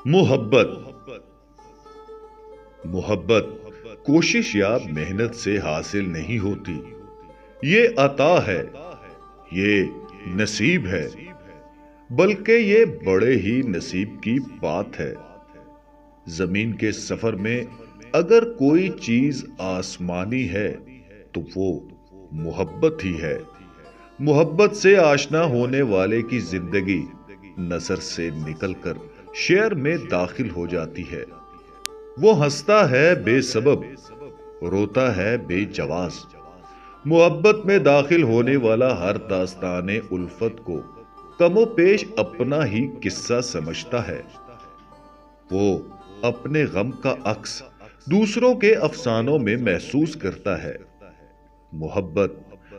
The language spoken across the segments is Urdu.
محبت محبت کوشش یا محنت سے حاصل نہیں ہوتی۔ یہ عطا ہے، یہ نصیب ہے، بلکہ یہ بڑے ہی نصیب کی بات ہے۔ زمین کے سفر میں اگر کوئی چیز آسمانی ہے تو وہ محبت ہی ہے۔ محبت سے آشنا ہونے والے کی زندگی نظر سے نکل کر شعر میں داخل ہو جاتی ہے۔ وہ ہنستا ہے بے سبب، روتا ہے بے جواز۔ محبت میں داخل ہونے والا ہر داستان الفت کو کم و بیش اپنا ہی قصہ سمجھتا ہے۔ وہ اپنے غم کا عکس دوسروں کے افسانوں میں محسوس کرتا ہے۔ محبت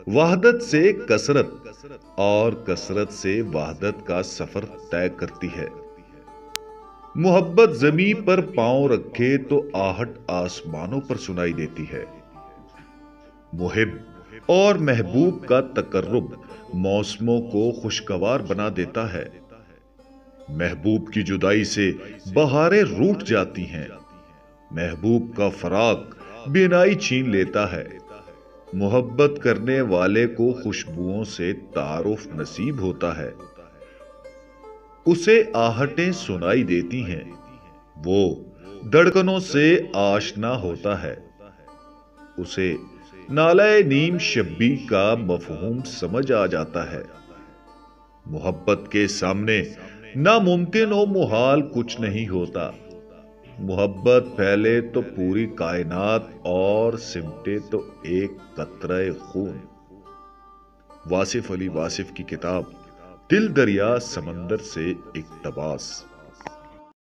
وحدت سے کثرت اور کثرت سے وحدت کا سفر طے کرتی ہے۔ محبت زمین پر پاؤں رکھے تو آہٹ آسمانوں پر سنائی دیتی ہے۔ محب اور محبوب کا تقرب موسموں کو خوشگوار بنا دیتا ہے۔ محبوب کی جدائی سے بہاریں روٹھ جاتی ہیں۔ محبوب کا فراق بینائی چھین لیتا ہے۔ محبت کرنے والے کو خوشبوؤں سے تعارف نصیب ہوتا ہے۔ اسے آہٹیں سنائی دیتی ہیں، وہ دھڑکنوں سے آشنا ہوتا ہے۔ اسے نالہ نیم شبی کا مفہوم سمجھ آ جاتا ہے۔ محبت کے سامنے ناممکن و محال کچھ نہیں ہوتا۔ محبت پھیلے تو پوری کائنات اور سمٹے تو ایک قطرہ خون۔ واصف علی واصف کی کتاب دل دریا سمندر سے اقتباس۔